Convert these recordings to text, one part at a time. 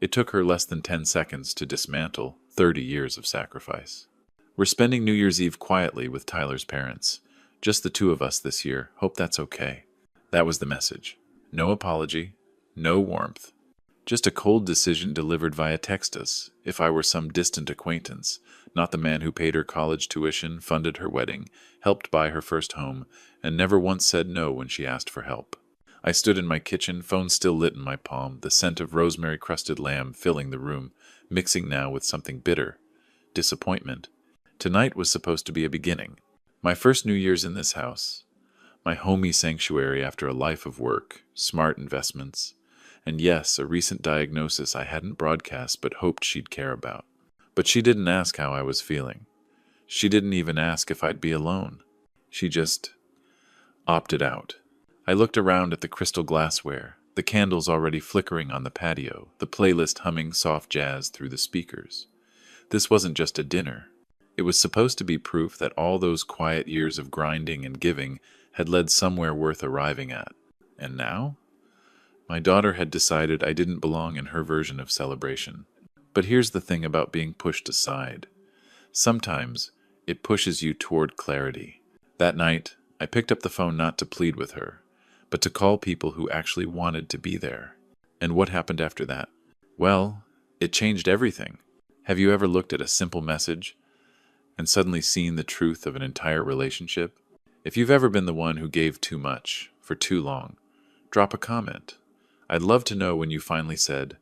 It took her less than 10 seconds to dismantle 30 years of sacrifice. We're spending New Year's Eve quietly with Tyler's parents. Just the two of us this year. Hope that's okay. That was the message. No apology, no warmth. Just a cold decision delivered via text as if I were some distant acquaintance, not the man who paid her college tuition, funded her wedding, helped buy her first home, and never once said no when she asked for help. I stood in my kitchen, phone still lit in my palm, the scent of rosemary-crusted lamb filling the room, mixing now with something bitter. Disappointment. Tonight was supposed to be a beginning. My first New Year's in this house. My homey sanctuary after a life of work, smart investments, and yes, a recent diagnosis I hadn't broadcast but hoped she'd care about. But she didn't ask how I was feeling. She didn't even ask if I'd be alone. She just opted out. I looked around at the crystal glassware, the candles already flickering on the patio, the playlist humming soft jazz through the speakers. This wasn't just a dinner. It was supposed to be proof that all those quiet years of grinding and giving had led somewhere worth arriving at. And now? My daughter had decided I didn't belong in her version of celebration. But here's the thing about being pushed aside. Sometimes it pushes you toward clarity. That night, I picked up the phone not to plead with her, but to call people who actually wanted to be there. And what happened after that? Well, it changed everything. Have you ever looked at a simple message and suddenly seen the truth of an entire relationship? If you've ever been the one who gave too much for too long, drop a comment. I'd love to know when you finally said,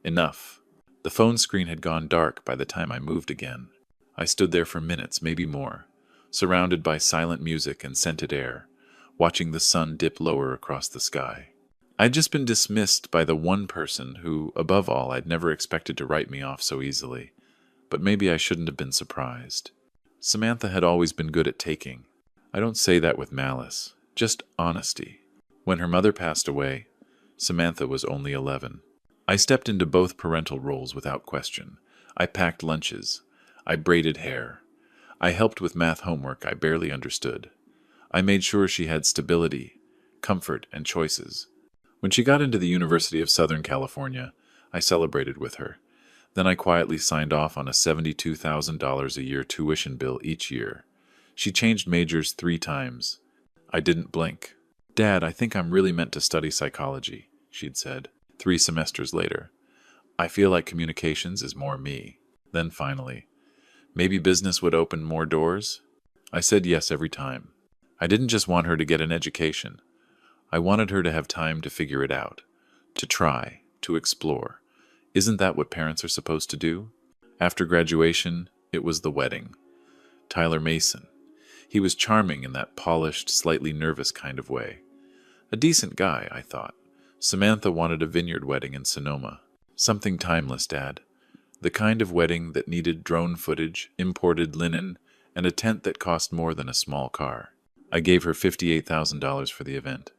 enough. The phone screen had gone dark by the time I moved again. I stood there for minutes, maybe more, surrounded by silent music and scented air, watching the sun dip lower across the sky. I'd just been dismissed by the one person who, above all, I'd never expected to write me off so easily. But maybe I shouldn't have been surprised. Samantha had always been good at taking. I don't say that with malice, just honesty. When her mother passed away, Samantha was only 11. I stepped into both parental roles without question. I packed lunches. I braided hair. I helped with math homework I barely understood. I made sure she had stability, comfort, and choices. When she got into the University of Southern California, I celebrated with her. Then I quietly signed off on a $72,000 a year tuition bill each year. She changed majors 3 times. I didn't blink. "Dad, I think I'm really meant to study psychology," she'd said, 3 semesters later. "I feel like communications is more me." Then finally, maybe business would open more doors? I said yes every time. I didn't just want her to get an education. I wanted her to have time to figure it out, to try, to explore. Isn't that what parents are supposed to do? After graduation, it was the wedding. Tyler Mason. He was charming in that polished, slightly nervous kind of way. A decent guy, I thought. Samantha wanted a vineyard wedding in Sonoma. Something timeless, Dad. The kind of wedding that needed drone footage, imported linen, and a tent that cost more than a small car. I gave her $58,000 for the event.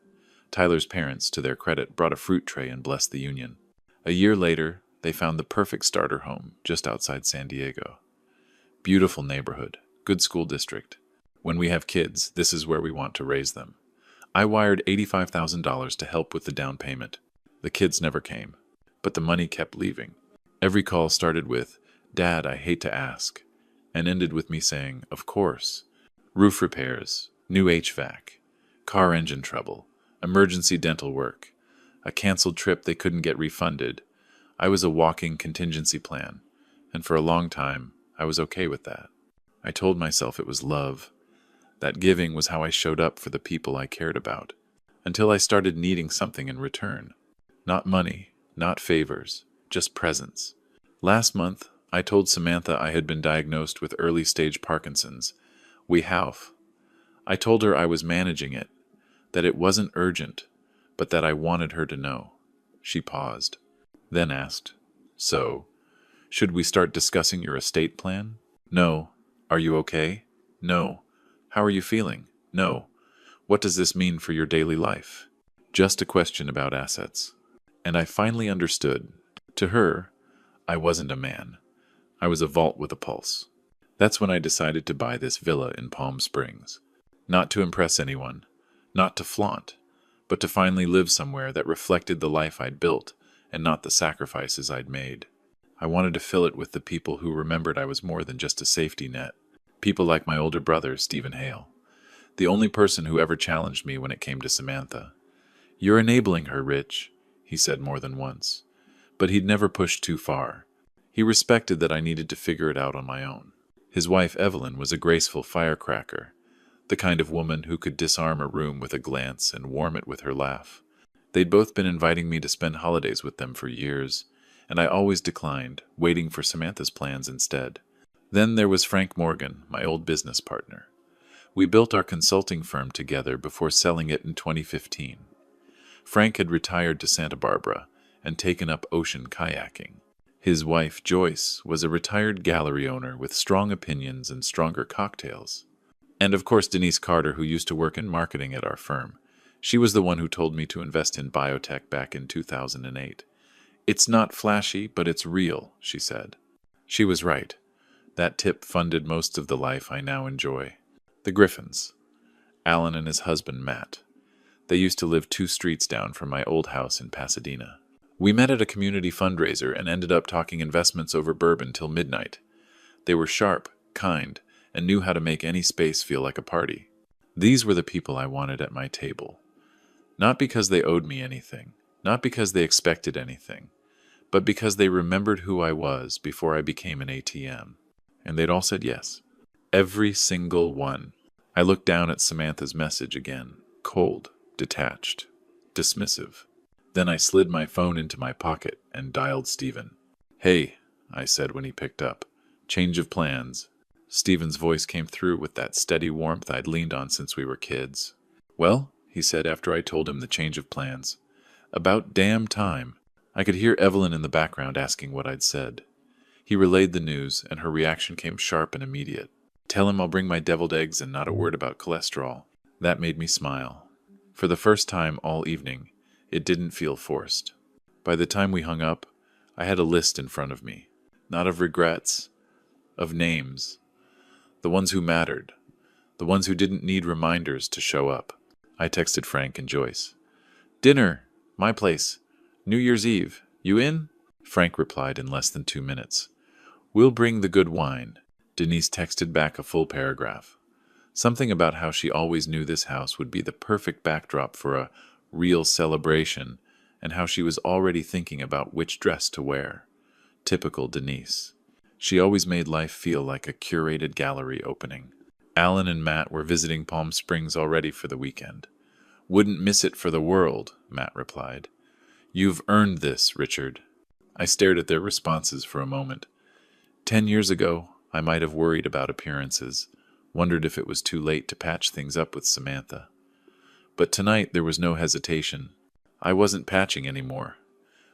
Tyler's parents, to their credit, brought a fruit tray and blessed the union. A year later, they found the perfect starter home just outside San Diego. Beautiful neighborhood, good school district. When we have kids, this is where we want to raise them. I wired $85,000 to help with the down payment. The kids never came, but the money kept leaving. Every call started with, "Dad, I hate to ask," and ended with me saying, "Of course." Roof repairs, new HVAC, car engine trouble, emergency dental work, a canceled trip they couldn't get refunded. I was a walking contingency plan, and for a long time, I was okay with that. I told myself it was love. That giving was how I showed up for the people I cared about, until I started needing something in return. Not money, not favors, just presence. Last month, I told Samantha I had been diagnosed with early-stage Parkinson's. I told her I was managing it, that it wasn't urgent, but that I wanted her to know. She paused, then asked, "So, should we start discussing your estate plan?" "No." "Are you okay?" "No." "How are you feeling?" "No." "What does this mean for your daily life?" Just a question about assets. And I finally understood. To her, I wasn't a man. I was a vault with a pulse. That's when I decided to buy this villa in Palm Springs. Not to impress anyone, not to flaunt, but to finally live somewhere that reflected the life I'd built and not the sacrifices I'd made. I wanted to fill it with the people who remembered I was more than just a safety net. People like my older brother, Stephen Hale, the only person who ever challenged me when it came to Samantha. "You're enabling her, Rich," he said more than once. But he'd never pushed too far. He respected that I needed to figure it out on my own. His wife, Evelyn, was a graceful firecracker, the kind of woman who could disarm a room with a glance and warm it with her laugh. They'd both been inviting me to spend holidays with them for years, and I always declined, waiting for Samantha's plans instead. Then there was Frank Morgan, my old business partner. We built our consulting firm together before selling it in 2015. Frank had retired to Santa Barbara and taken up ocean kayaking. His wife, Joyce, was a retired gallery owner with strong opinions and stronger cocktails. And of course Denise Carter, who used to work in marketing at our firm. She was the one who told me to invest in biotech back in 2008. "It's not flashy, but it's real," she said. She was right. That tip funded most of the life I now enjoy. The Griffins. Alan and his husband, Matt. They used to live 2 streets down from my old house in Pasadena. We met at a community fundraiser and ended up talking investments over bourbon till midnight. They were sharp, kind, and knew how to make any space feel like a party. These were the people I wanted at my table. Not because they owed me anything, not because they expected anything, but because they remembered who I was before I became an ATM. And they'd all said yes. Every single one. I looked down at Samantha's message again, cold, detached, dismissive. Then I slid my phone into my pocket and dialed Stephen. "Hey," I said when he picked up. "Change of plans." Stephen's voice came through with that steady warmth I'd leaned on since we were kids. "Well," he said after I told him the change of plans. "About damn time." I could hear Evelyn in the background asking what I'd said. He relayed the news, and her reaction came sharp and immediate. "Tell him I'll bring my deviled eggs and not a word about cholesterol." That made me smile. For the first time all evening, it didn't feel forced. By the time we hung up, I had a list in front of me. Not of regrets, of names. The ones who mattered. The ones who didn't need reminders to show up. I texted Frank and Joyce. "Dinner, my place. New Year's Eve. You in?" Frank replied in less than 2 minutes. "We'll bring the good wine." Denise texted back a full paragraph. Something about how she always knew this house would be the perfect backdrop for a real celebration, and how she was already thinking about which dress to wear. Typical Denise. She always made life feel like a curated gallery opening. Alan and Matt were visiting Palm Springs already for the weekend. "Wouldn't miss it for the world," Matt replied. "You've earned this, Richard." I stared at their responses for a moment. 10 years ago, I might have worried about appearances, wondered if it was too late to patch things up with Samantha. But tonight there was no hesitation. I wasn't patching anymore.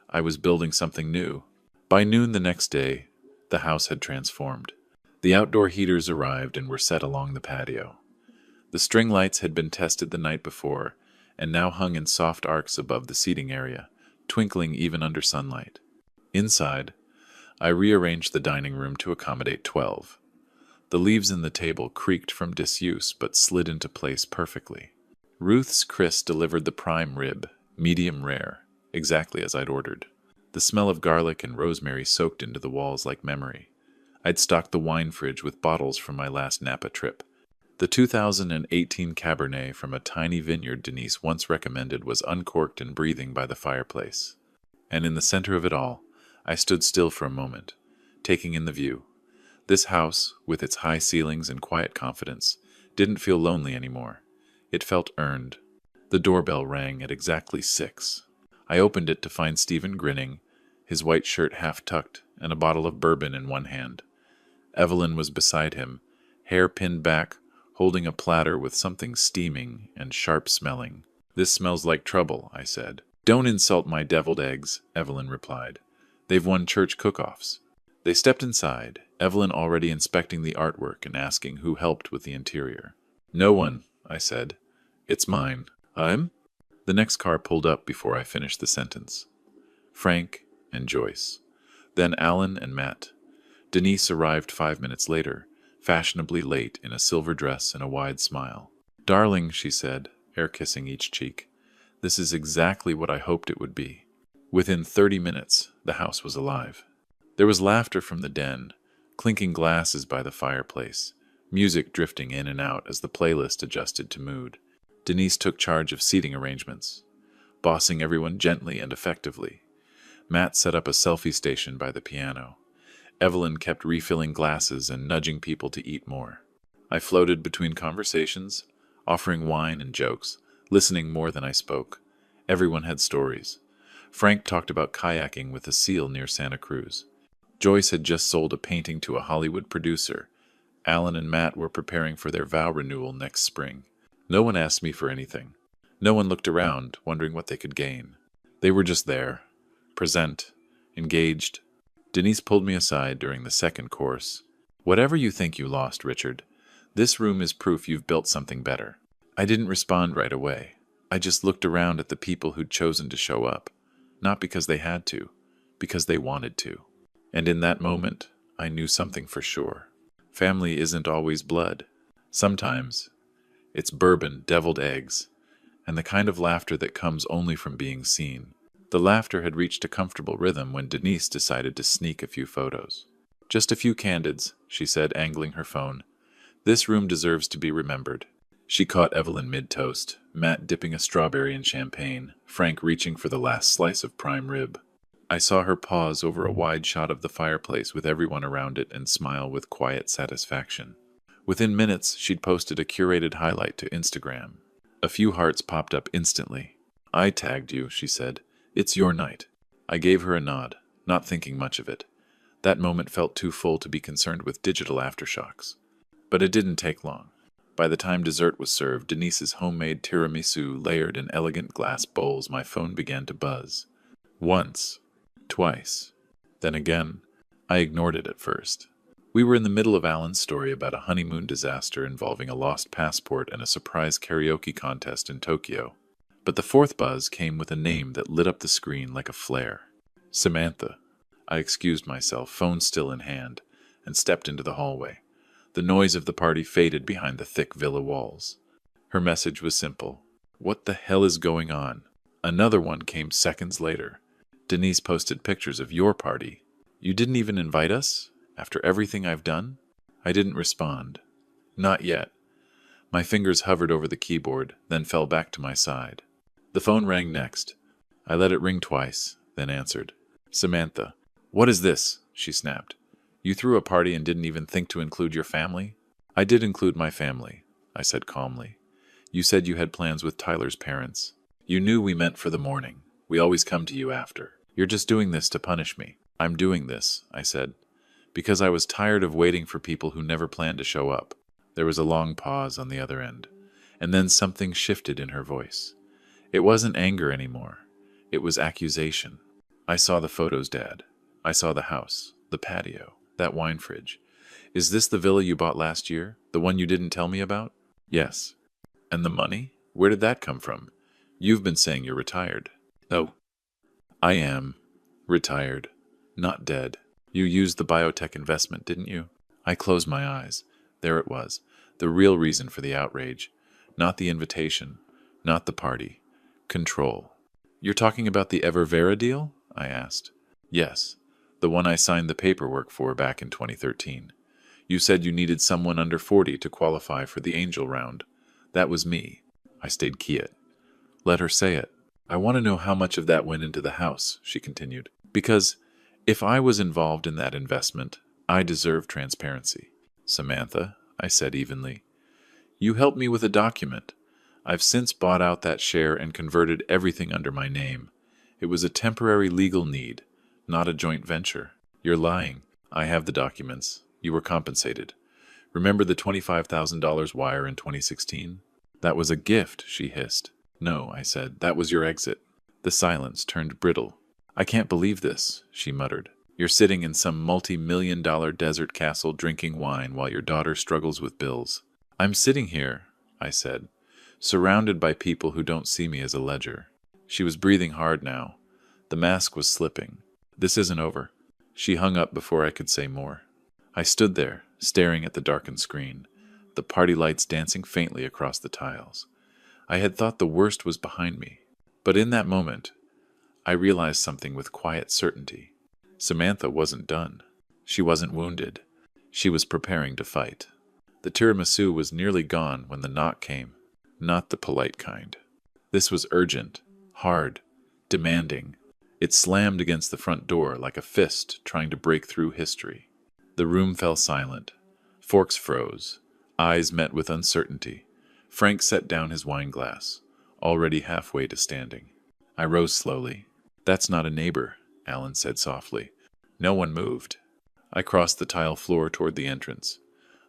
I was building something new. By noon the next day, the house had transformed. The outdoor heaters arrived and were set along the patio. The string lights had been tested the night before, and now hung in soft arcs above the seating area, twinkling even under sunlight. Inside, I rearranged the dining room to accommodate 12. The leaves in the table creaked from disuse but slid into place perfectly. Ruth's Chris delivered the prime rib, medium rare, exactly as I'd ordered. The smell of garlic and rosemary soaked into the walls like memory. I'd stocked the wine fridge with bottles from my last Napa trip. The 2018 Cabernet from a tiny vineyard Denise once recommended was uncorked and breathing by the fireplace. And in the center of it all, I stood still for a moment, taking in the view. This house, with its high ceilings and quiet confidence, didn't feel lonely anymore. It felt earned. The doorbell rang at exactly 6. I opened it to find Stephen grinning, his white shirt half tucked, and a bottle of bourbon in one hand. Evelyn was beside him, hair pinned back, holding a platter with something steaming and sharp-smelling. "This smells like trouble," I said. "Don't insult my deviled eggs," Evelyn replied. "They've won church cook-offs." They stepped inside, Evelyn already inspecting the artwork and asking who helped with the interior. "No one," I said. "It's mine." "I'm?" The next car pulled up before I finished the sentence. Frank and Joyce. Then Alan and Matt. Denise arrived 5 minutes later, fashionably late in a silver dress and a wide smile. "Darling," she said, air-kissing each cheek, "this is exactly what I hoped it would be." Within 30 minutes, the house was alive. There was laughter from the den, clinking glasses by the fireplace, music drifting in and out as the playlist adjusted to mood. Denise took charge of seating arrangements, bossing everyone gently and effectively. Matt set up a selfie station by the piano. Evelyn kept refilling glasses and nudging people to eat more. I floated between conversations, offering wine and jokes, listening more than I spoke. Everyone had stories. Frank talked about kayaking with a seal near Santa Cruz. Joyce had just sold a painting to a Hollywood producer. Alan and Matt were preparing for their vow renewal next spring. No one asked me for anything. No one looked around, wondering what they could gain. They were just there, present, engaged. Denise pulled me aside during the second course. "Whatever you think you lost, Richard, this room is proof you've built something better." I didn't respond right away. I just looked around at the people who'd chosen to show up, not because they had to, because they wanted to. And in that moment, I knew something for sure. Family isn't always blood. Sometimes it's bourbon, deviled eggs, and the kind of laughter that comes only from being seen. The laughter had reached a comfortable rhythm when Denise decided to sneak a few photos. "Just a few candids," she said, angling her phone. "This room deserves to be remembered." She caught Evelyn mid-toast, Matt dipping a strawberry in champagne, Frank reaching for the last slice of prime rib. I saw her pause over a wide shot of the fireplace with everyone around it and smile with quiet satisfaction. Within minutes, she'd posted a curated highlight to Instagram. A few hearts popped up instantly. "I tagged you," she said. "It's your night." I gave her a nod, not thinking much of it. That moment felt too full to be concerned with digital aftershocks. But it didn't take long. By the time dessert was served, Denise's homemade tiramisu layered in elegant glass bowls, my phone began to buzz. Once. Twice. Then again. I ignored it at first. We were in the middle of Alan's story about a honeymoon disaster involving a lost passport and a surprise karaoke contest in Tokyo. But the fourth buzz came with a name that lit up the screen like a flare. Samantha. I excused myself, phone still in hand, and stepped into the hallway. The noise of the party faded behind the thick villa walls. Her message was simple. "What the hell is going on?" Another one came seconds later. "Denise posted pictures of your party. You didn't even invite us? After everything I've done?" I didn't respond. Not yet. My fingers hovered over the keyboard, then fell back to my side. The phone rang next. I let it ring twice, then answered. "Samantha, what is this?" she snapped. "You threw a party and didn't even think to include your family?" "I did include my family," I said calmly. "You said you had plans with Tyler's parents. You knew we meant for the morning. We always come to you after. You're just doing this to punish me." "I'm doing this," I said, "because I was tired of waiting for people who never planned to show up." There was a long pause on the other end, and then something shifted in her voice. It wasn't anger anymore. It was accusation. "I saw the photos, Dad. I saw the house, the patio, that wine fridge. Is this the villa you bought last year? The one you didn't tell me about?" "Yes." "And the money? Where did that come from? You've been saying you're retired." "Oh, I am. Retired. Not dead. You used the biotech investment, didn't you?" I closed my eyes. There it was. The real reason for the outrage. Not the invitation. Not the party. Control. "You're talking about the Eververa deal?" I asked. "Yes. The one I signed the paperwork for back in 2013. You said you needed someone under 40 to qualify for the angel round. That was me." I stayed quiet. "Let her say it." "I want to know how much of that went into the house," she continued. "Because if I was involved in that investment, I deserve transparency." "Samantha," I said evenly, "you helped me with a document. I've since bought out that share and converted everything under my name. It was a temporary legal need, not a joint venture." "You're lying." "I have the documents. You were compensated. Remember the $25,000 wire in 2016? That was a gift," she hissed. "No," I said, "that was your exit." The silence turned brittle. "I can't believe this," she muttered. "You're sitting in some multi-million-dollar desert castle drinking wine while your daughter struggles with bills." "I'm sitting here," I said, "surrounded by people who don't see me as a ledger." She was breathing hard now. The mask was slipping. "This isn't over." She hung up before I could say more. I stood there, staring at the darkened screen, the party lights dancing faintly across the tiles. I had thought the worst was behind me, but in that moment, I realized something with quiet certainty. Samantha wasn't done. She wasn't wounded. She was preparing to fight. The tiramisu was nearly gone when the knock came. Not the polite kind. This was urgent, hard, demanding. It slammed against the front door like a fist trying to break through history. The room fell silent. Forks froze. Eyes met with uncertainty. Frank set down his wine glass, already halfway to standing. I rose slowly. "That's not a neighbor," Alan said softly. No one moved. I crossed the tile floor toward the entrance.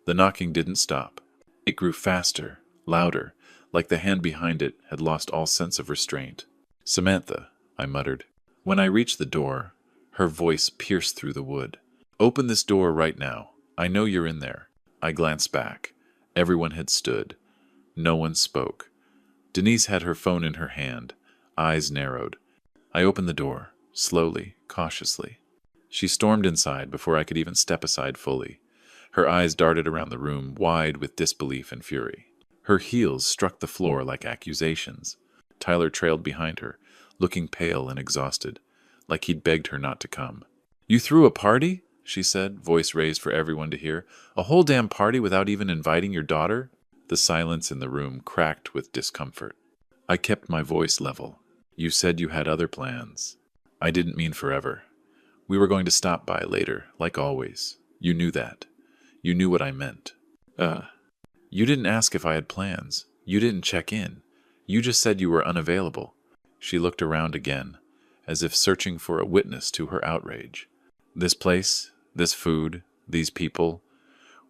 The knocking didn't stop. It grew faster, louder, like the hand behind it had lost all sense of restraint. "Samantha," I muttered. When I reached the door, her voice pierced through the wood. "Open this door right now. I know you're in there." I glanced back. Everyone had stood. No one spoke. Denise had her phone in her hand, eyes narrowed. I opened the door, slowly, cautiously. She stormed inside before I could even step aside fully. Her eyes darted around the room, wide with disbelief and fury. Her heels struck the floor like accusations. Tyler trailed behind her, looking pale and exhausted, like he'd begged her not to come. "You threw a party?" she said, voice raised for everyone to hear. "A whole damn party without even inviting your daughter?" The silence in the room cracked with discomfort. I kept my voice level. "You said you had other plans. I didn't mean forever. We were going to stop by later, like always. You knew that. You knew what I meant." You didn't ask if I had plans. You didn't check in. You just said you were unavailable." She looked around again, as if searching for a witness to her outrage. "This place, this food, these people,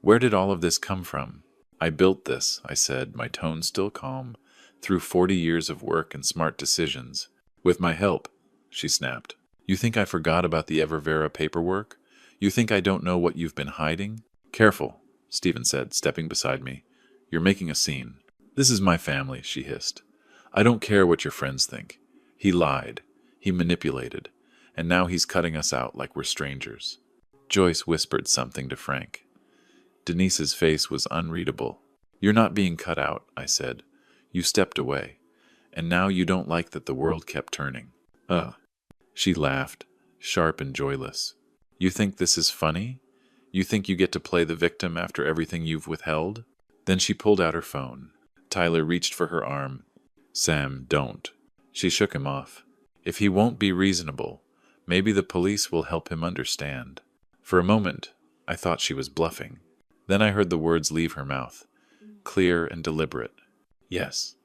where did all of this come from?" "I built this," I said, my tone still calm, "through 40 years of work and smart decisions. With my help," she snapped. "You think I forgot about the Eververa paperwork? You think I don't know what you've been hiding?" "Careful," Stephen said, stepping beside me. "You're making a scene." "This is my family," she hissed. "I don't care what your friends think. He lied. He manipulated. And now he's cutting us out like we're strangers." Joyce whispered something to Frank. Denise's face was unreadable. "You're not being cut out," I said. "You stepped away. And now you don't like that the world kept turning." She laughed, sharp and joyless. "You think this is funny? You think you get to play the victim after everything you've withheld?" Then she pulled out her phone. Tyler reached for her arm. "Sam, don't." She shook him off. "If he won't be reasonable, maybe the police will help him understand." For a moment, I thought she was bluffing. Then I heard the words leave her mouth, clear and deliberate. "Yes,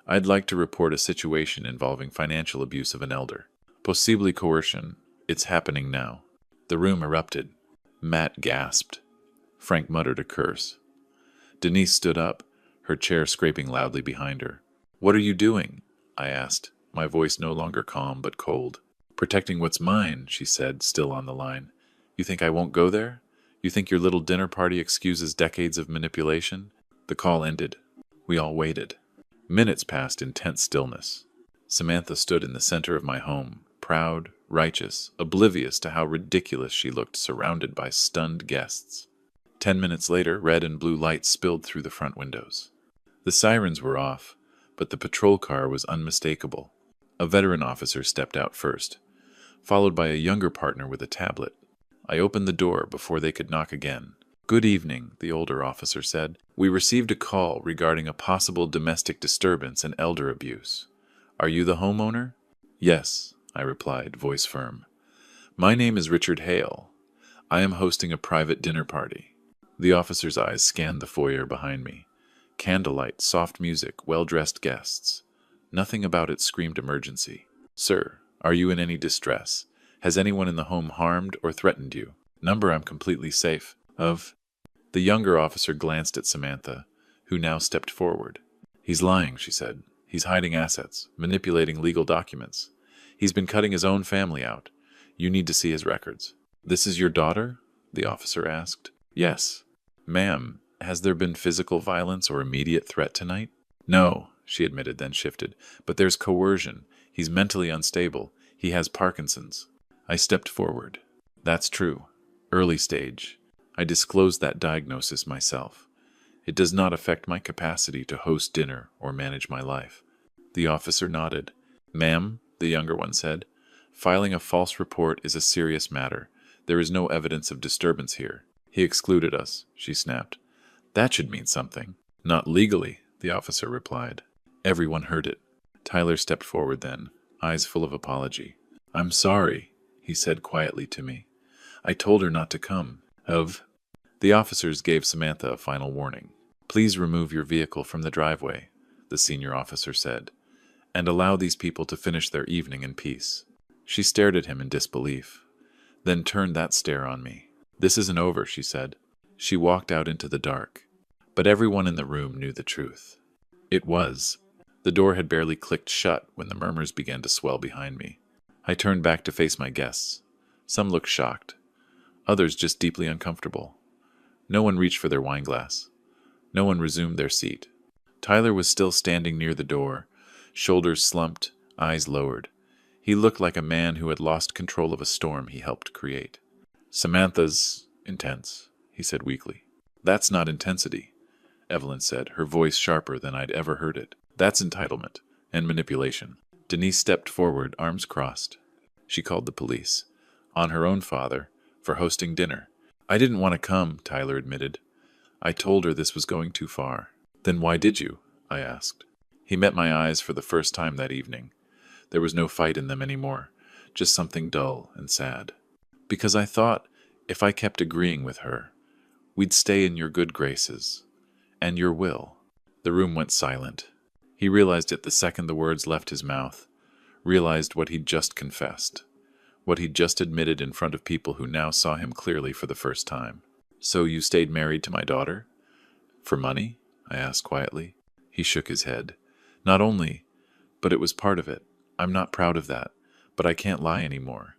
I'd like to report a situation involving financial abuse of an elder. Possibly coercion. It's happening now." The room erupted. Matt gasped. Frank muttered a curse. Denise stood up, her chair scraping loudly behind her. "What are you doing?" I asked, my voice no longer calm but cold. "Protecting what's mine," she said, still on the line. "You think I won't go there? You think your little dinner party excuses decades of manipulation?" The call ended. We all waited. Minutes passed in tense stillness. Samantha stood in the center of my home, proud, righteous, oblivious to how ridiculous she looked surrounded by stunned guests. 10 minutes later, red and blue lights spilled through the front windows. The sirens were off, but the patrol car was unmistakable. A veteran officer stepped out first, followed by a younger partner with a tablet. I opened the door before they could knock again. "Good evening," the older officer said. "We received a call regarding a possible domestic disturbance and elder abuse. Are you the homeowner?" "Yes," I replied, voice firm. "My name is Richard Hale. I am hosting a private dinner party." The officer's eyes scanned the foyer behind me. Candlelight, soft music, well-dressed guests. Nothing about it screamed emergency. "Sir, are you in any distress? Has anyone in the home harmed or threatened you?" "Number, I'm completely safe." "Of?" The younger officer glanced at Samantha, who now stepped forward. "He's lying," she said. "He's hiding assets, manipulating legal documents. He's been cutting his own family out. You need to see his records." "This is your daughter?" the officer asked. "Yes." "Ma'am, has there been physical violence or immediate threat tonight?" "No," she admitted, then shifted. "But there's coercion. He's mentally unstable. He has Parkinson's." I stepped forward. "That's true. Early stage. I disclosed that diagnosis myself. It does not affect my capacity to host dinner or manage my life." The officer nodded. "Ma'am," the younger one said, Filing a false report is a serious matter. There is no evidence of disturbance here. He excluded us, she snapped. That should mean something. Not legally, the officer replied. Everyone heard it. Tyler stepped forward then, eyes full of apology. I'm sorry, he said quietly to me. I told her not to come. The officers gave Samantha a final warning. Please remove your vehicle from the driveway, the senior officer said, and allow these people to finish their evening in peace. She stared at him in disbelief, then turned that stare on me. This isn't over, she said. She walked out into the dark. But everyone in the room knew the truth. It was. The door had barely clicked shut when the murmurs began to swell behind me. I turned back to face my guests. Some looked shocked, others just deeply uncomfortable. No one reached for their wineglass. No one resumed their seat. Tyler was still standing near the door, shoulders slumped, eyes lowered. He looked like a man who had lost control of a storm he helped create. Samantha's intense, he said weakly. That's not intensity, Evelyn said, her voice sharper than I'd ever heard it. That's entitlement and manipulation. Denise stepped forward, arms crossed. She called the police. On her own father, for hosting dinner. I didn't want to come, Tyler admitted. I told her this was going too far. Then why did you? I asked. He met my eyes for the first time that evening. There was no fight in them anymore, just something dull and sad. Because I thought, if I kept agreeing with her, we'd stay in your good graces. And your will. The room went silent. He realized it the second the words left his mouth, realized what he'd just confessed, what he'd just admitted in front of people who now saw him clearly for the first time. So you stayed married to my daughter? For money? I asked quietly. He shook his head. Not only, but it was part of it. I'm not proud of that, but I can't lie anymore.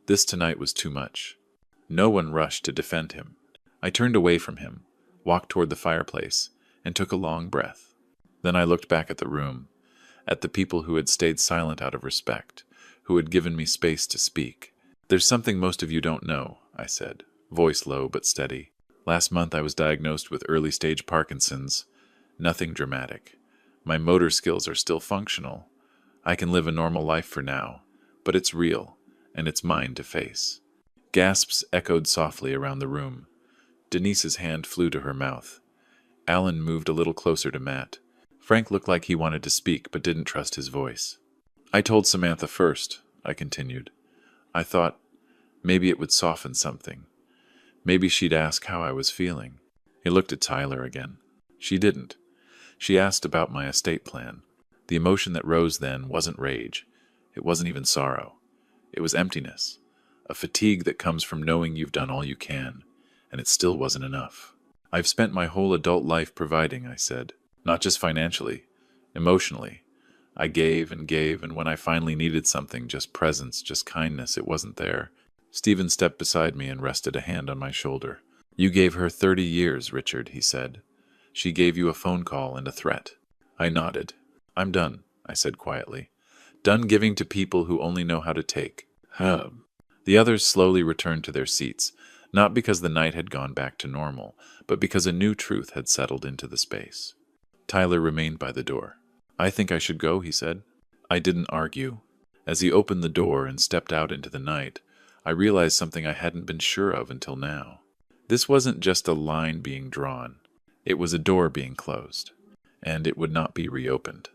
This tonight was too much. No one rushed to defend him. I turned away from him, walked toward the fireplace, and took a long breath. Then I looked back at the room, at the people who had stayed silent out of respect, who had given me space to speak. There's something most of you don't know, I said, voice low but steady. Last month I was diagnosed with early-stage Parkinson's. Nothing dramatic. My motor skills are still functional. I can live a normal life for now, but it's real, and it's mine to face. Gasps echoed softly around the room. Denise's hand flew to her mouth. Alan moved a little closer to Matt. Frank looked like he wanted to speak, but didn't trust his voice. I told Samantha first, I continued. I thought maybe it would soften something. Maybe she'd ask how I was feeling. He looked at Tyler again. She didn't. She asked about my estate plan. The emotion that rose then wasn't rage. It wasn't even sorrow. It was emptiness, a fatigue that comes from knowing you've done all you can, and it still wasn't enough. I've spent my whole adult life providing, I said. Not just financially, emotionally. I gave, and when I finally needed something, just presence, just kindness, it wasn't there. Stephen stepped beside me and rested a hand on my shoulder. You gave her 30 years, Richard, he said. She gave you a phone call and a threat. I nodded. I'm done, I said quietly. Done giving to people who only know how to take. The others slowly returned to their seats, not because the night had gone back to normal, but because a new truth had settled into the space. Tyler remained by the door. I think I should go, he said. I didn't argue. As he opened the door and stepped out into the night, I realized something I hadn't been sure of until now. This wasn't just a line being drawn. It was a door being closed, and it would not be reopened.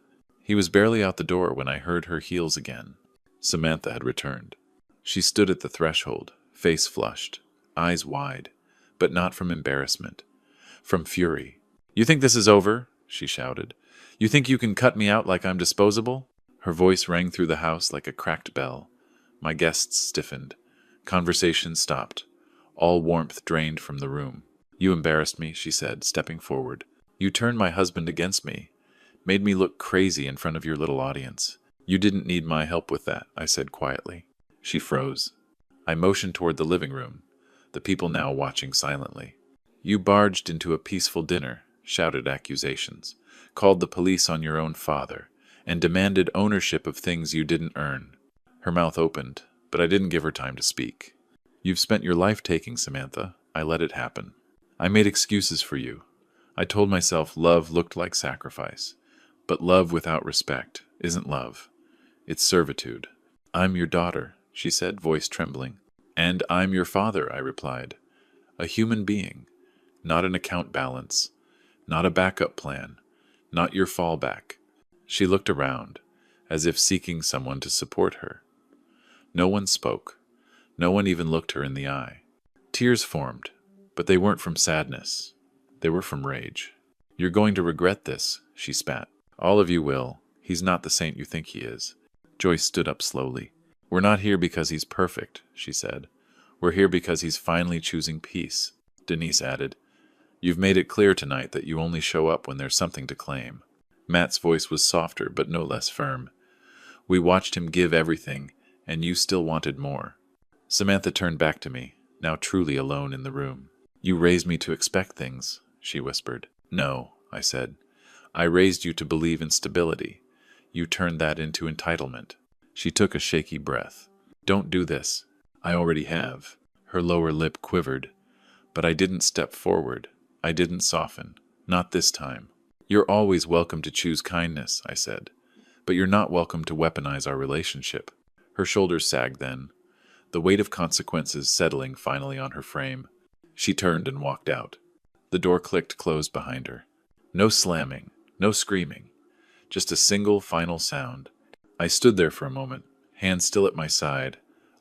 He was barely out the door when I heard her heels again. Samantha had returned. She stood at the threshold, face flushed, eyes wide, but not from embarrassment, from fury. You think this is over? She shouted. You think you can cut me out like I'm disposable? Her voice rang through the house like a cracked bell. My guests stiffened. Conversation stopped. All warmth drained from the room. You embarrassed me, she said, stepping forward. You turned my husband against me. Made me look crazy in front of your little audience. You didn't need my help with that, I said quietly. She froze. I motioned toward the living room, the people now watching silently. You barged into a peaceful dinner, shouted accusations, called the police on your own father, and demanded ownership of things you didn't earn. Her mouth opened, but I didn't give her time to speak. You've spent your life taking, Samantha. I let it happen. I made excuses for you. I told myself love looked like sacrifice. But love without respect isn't love. It's servitude. I'm your daughter, she said, voice trembling. And I'm your father, I replied. A human being, not an account balance, not a backup plan, not your fallback. She looked around, as if seeking someone to support her. No one spoke. No one even looked her in the eye. Tears formed, but they weren't from sadness. They were from rage. You're going to regret this, she spat. All of you will. He's not the saint you think he is. Joyce stood up slowly. We're not here because he's perfect, she said. We're here because he's finally choosing peace. Denise added, You've made it clear tonight that you only show up when there's something to claim. Matt's voice was softer but no less firm. We watched him give everything, and you still wanted more. Samantha turned back to me, now truly alone in the room. You raised me to expect things, she whispered. No, I said. I raised you to believe in stability. You turned that into entitlement. She took a shaky breath. Don't do this. I already have. Her lower lip quivered. But I didn't step forward. I didn't soften. Not this time. You're always welcome to choose kindness, I said. But you're not welcome to weaponize our relationship. Her shoulders sagged then, the weight of consequences settling finally on her frame. She turned and walked out. The door clicked closed behind her. No slamming, no screaming, just a single final sound. I stood there for a moment, hands still at my side,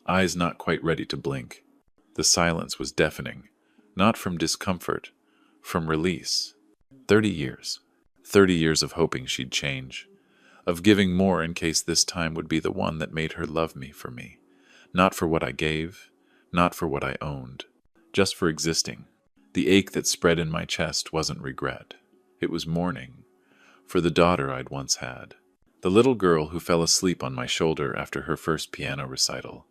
eyes not quite ready to blink. The silence was deafening, not from discomfort, from release. 30 years. 30 years of hoping she'd change, of giving more in case this time would be the one that made her love me for me. Not for what I gave, not for what I owned, just for existing. The ache that spread in my chest wasn't regret. It was mourning for the daughter I'd once had. The little girl who fell asleep on my shoulder after her first piano recital,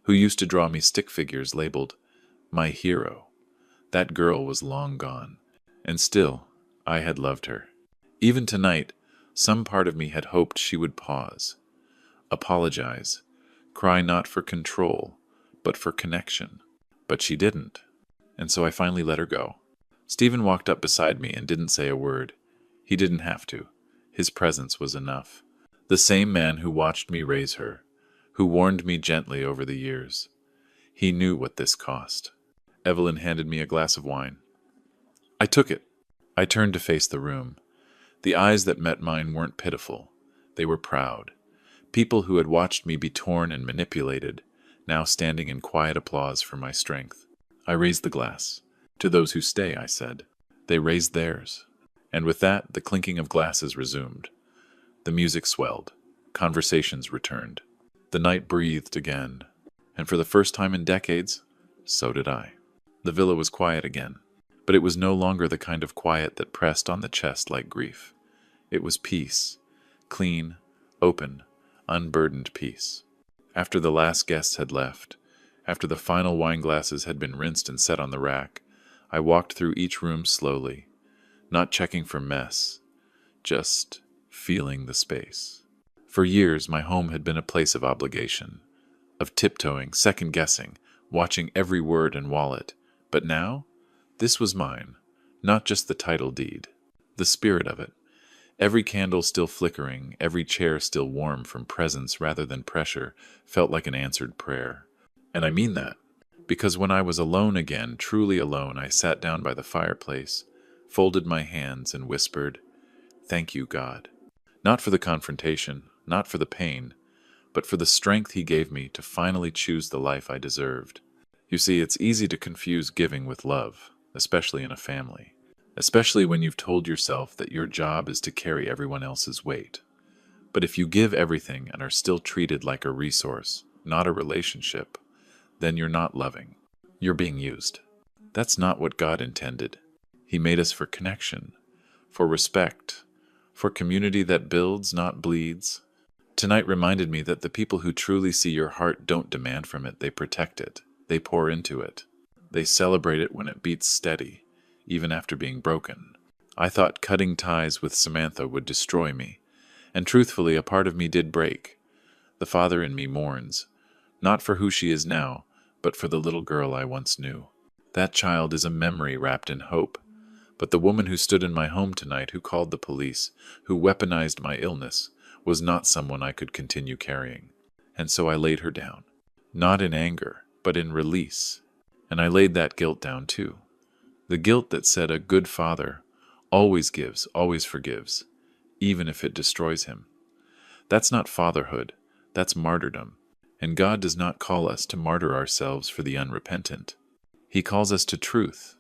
who used to draw me stick figures labeled, my hero. That girl was long gone, and still, I had loved her. Even tonight, some part of me had hoped she would pause, apologize, cry not for control, but for connection. But she didn't, and so I finally let her go. Stephen walked up beside me and didn't say a word. He didn't have to. His presence was enough. The same man who watched me raise her, who warned me gently over the years. He knew what this cost. Evelyn handed me a glass of wine. I took it. I turned to face the room. The eyes that met mine weren't pitiful. They were proud. People who had watched me be torn and manipulated, now standing in quiet applause for my strength. I raised the glass. To those who stay, I said. They raised theirs. And with that, the clinking of glasses resumed. The music swelled. Conversations returned. The night breathed again. And for the first time in decades, so did I. The villa was quiet again. But it was no longer the kind of quiet that pressed on the chest like grief. It was peace. Clean, open, unburdened peace. After the last guests had left, after the final wine glasses had been rinsed and set on the rack, I walked through each room slowly, not checking for mess, just feeling the space. For years, my home had been a place of obligation, of tiptoeing, second-guessing, watching every word and wallet. But now, this was mine, not just the title deed, the spirit of it. Every candle still flickering, every chair still warm from presence rather than pressure, felt like an answered prayer. And I mean that, because when I was alone again, truly alone, I sat down by the fireplace, folded my hands, and whispered, "Thank you, God." Not for the confrontation, not for the pain, but for the strength He gave me to finally choose the life I deserved. You see, it's easy to confuse giving with love, especially in a family. Especially when you've told yourself that your job is to carry everyone else's weight. But if you give everything and are still treated like a resource, not a relationship, then you're not loving. You're being used. That's not what God intended. He made us for connection, for respect, for community that builds, not bleeds. Tonight reminded me that the people who truly see your heart don't demand from it, they protect it, they pour into it. They celebrate it when it beats steady, even after being broken. I thought cutting ties with Samantha would destroy me, and truthfully, a part of me did break. The father in me mourns, not for who she is now, but for the little girl I once knew. That child is a memory wrapped in hope. But the woman who stood in my home tonight, who called the police, who weaponized my illness, was not someone I could continue carrying. And so I laid her down. not in anger, but in release. And I laid that guilt down too. The guilt that said a good father always gives, always forgives, even if it destroys him. That's not fatherhood, that's martyrdom. And God does not call us to martyr ourselves for the unrepentant. He calls us to truth,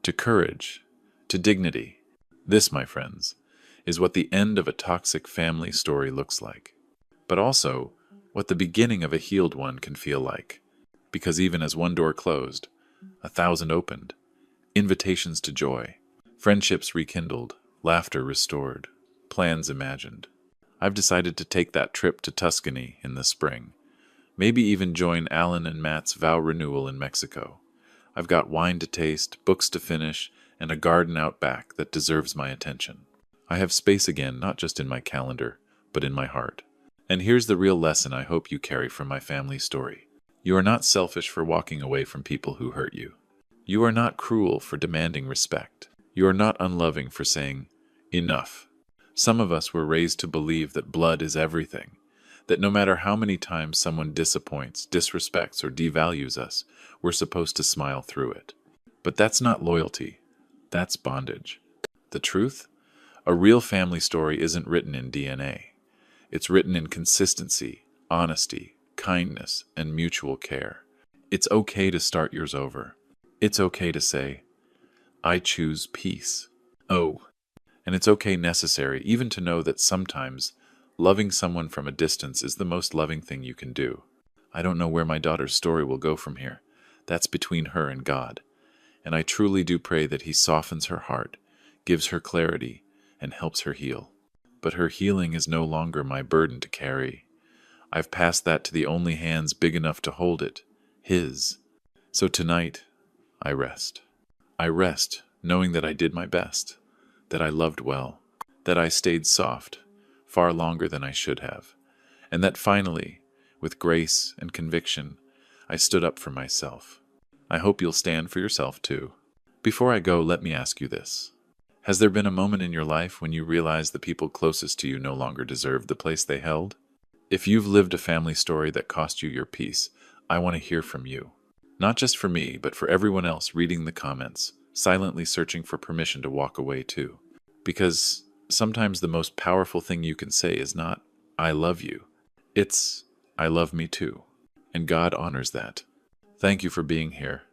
to courage, to dignity. This, my friends, is what the end of a toxic family story looks like, but also what the beginning of a healed one can feel like. Because even as one door closed, 1,000 opened, invitations to joy, friendships rekindled, laughter restored, plans imagined. I've decided to take that trip to Tuscany in the spring. Maybe even join Alan and Matt's vow renewal in Mexico. I've got wine to taste, books to finish, and a garden out back that deserves my attention. I have space again, not just in my calendar, but in my heart. And here's the real lesson I hope you carry from my family story. You are not selfish for walking away from people who hurt you. You are not cruel for demanding respect. You are not unloving for saying, enough. Some of us were raised to believe that blood is everything, that no matter how many times someone disappoints, disrespects, or devalues us, we're supposed to smile through it. But that's not loyalty. That's bondage. The truth? A real family story isn't written in DNA. It's written in consistency, honesty, kindness, and mutual care. It's okay to start yours over. It's okay to say, I choose peace. Oh, and it's okay, necessary, even to know that sometimes loving someone from a distance is the most loving thing you can do. I don't know where my daughter's story will go from here. That's between her and God. And I truly do pray that He softens her heart, gives her clarity, and helps her heal. But her healing is no longer my burden to carry. I've passed that to the only hands big enough to hold it, His. So tonight, I rest. I rest knowing that I did my best, that I loved well, that I stayed soft far longer than I should have, and that finally, with grace and conviction, I stood up for myself. I hope you'll stand for yourself too. Before I go, let me ask you this. Has there been a moment in your life when you realized the people closest to you no longer deserved the place they held? If you've lived a family story that cost you your peace, I want to hear from you. Not just for me, but for everyone else reading the comments, silently searching for permission to walk away too. Because sometimes the most powerful thing you can say is not, I love you. It's, I love me too. And God honors that. Thank you for being here.